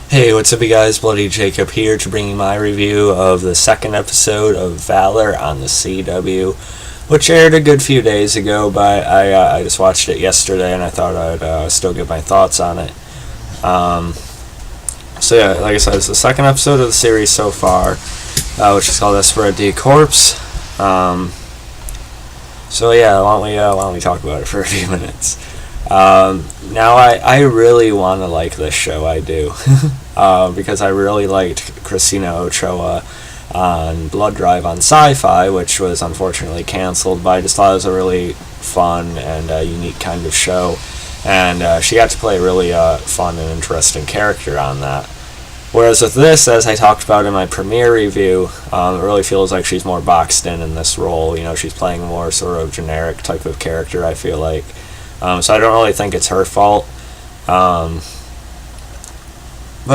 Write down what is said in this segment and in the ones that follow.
Hey, what's up, you guys? Bloody Jacob here to bring you my review of the second episode of Valor on the CW, which aired a good few days ago, but I just watched it yesterday and I thought I'd still give my thoughts on it. So yeah, like I said, it's the second episode of the series so far, which is called Espirit de Corps. So yeah, why don't we talk about it for a few minutes? Now I really want to like this show, I do, because I really liked Christina Ochoa on Blood Drive on Sci-Fi, which was unfortunately cancelled, but I just thought it was a really fun and unique kind of show, and she got to play a really fun and interesting character on that. Whereas with this, as I talked about in my premiere review, it really feels like she's more boxed in this role. You know, she's playing a more sort of generic type of character, I feel like. So I don't really think it's her fault. But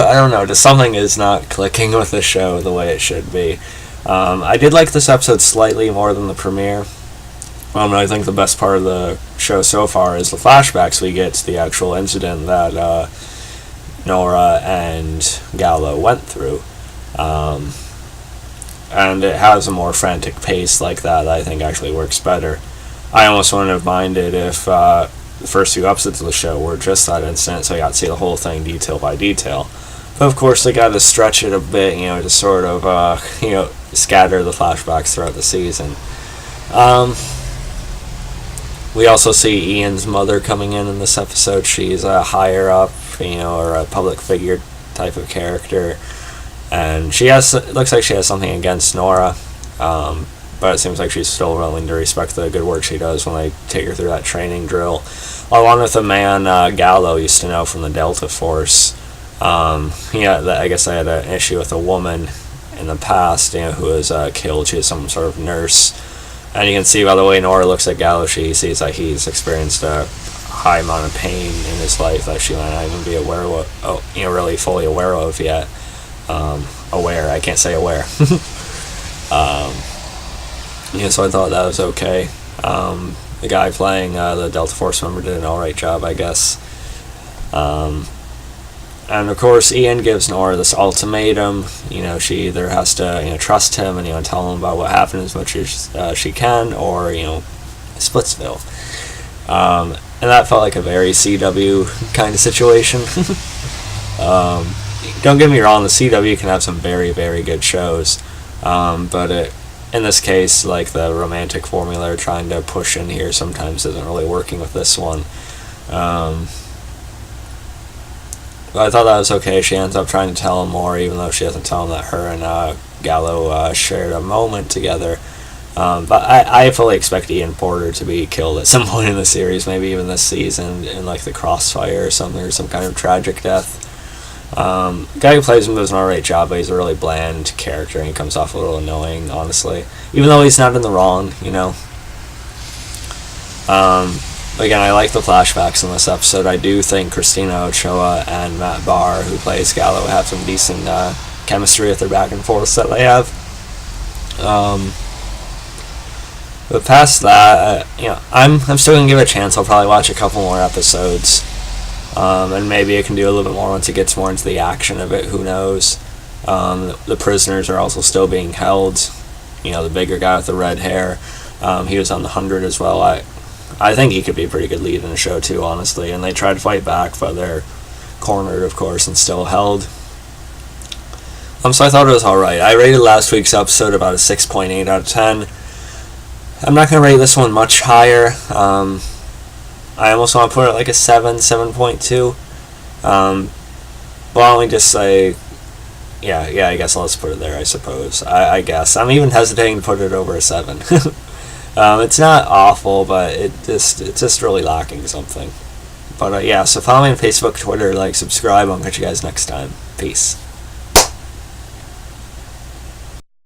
I don't know, just something is not clicking with the show the way it should be. I did like this episode slightly more than the premiere. I think the best part of the show so far is the flashbacks we get to the actual incident that Nora and Gallo went through. And it has a more frantic pace like that I think actually works better. I almost wouldn't have minded if the first two episodes of the show were just that incident, so I got to see the whole thing detail by detail. But of course, they got to stretch it a bit, to sort of, scatter the flashbacks throughout the season. We also see Ian's mother coming in this episode. She's a higher up, or a public figure type of character, and it looks like she has something against Nora. But it seems like she's still willing to respect the good work she does when they take her through that training drill. Along with a man Gallo used to know from the Delta Force. I guess I had an issue with a woman in the past, who was killed. She was some sort of nurse. And you can see by the way Nora looks at Gallo, she sees that he's experienced a high amount of pain in his life that she might not even be aware of, really fully aware of yet. I can't say aware. So I thought that was okay. The guy playing the Delta Force member did an alright job, I guess. And of course, Ian gives Nora this ultimatum. She either has to, trust him and, tell him about what happened as much as she can, or, Splitsville. And that felt like a very CW kind of situation. Don't get me wrong, the CW can have some very, very good shows. But in this case, like the romantic formula they're trying to push in here sometimes isn't really working with this one. But I thought that was okay. She ends up trying to tell him more, even though she doesn't tell him that her and Gallo shared a moment together. But I fully expect Ian Porter to be killed at some point in the series, maybe even this season, in like the crossfire or something, or some kind of tragic death. The guy who plays him does an alright job, but he's a really bland character and he comes off a little annoying, honestly. Even though he's not in the wrong, But again, I like the flashbacks in this episode. I do think Christina Ochoa and Matt Barr, who plays Gallo, have some decent chemistry with their back and forth that they have. But past that, I'm still gonna give it a chance. I'll probably watch a couple more episodes. And maybe it can do a little bit more once it gets more into the action of it, who knows. The prisoners are also still being held. The bigger guy with the red hair, he was on the 100 as well. I think he could be a pretty good lead in the show too, honestly, and they tried to fight back, but they're cornered, of course, and still held. So I thought it was alright. I rated last week's episode about a 6.8 out of 10. I'm not going to rate this one much higher. I almost want to put it like a 7.2. Why don't we just say, I guess let's put it there, I suppose. I guess. I'm even hesitating to put it over a 7. It's not awful, but it's just really lacking something. But so follow me on Facebook, Twitter, subscribe. I'll catch you guys next time. Peace.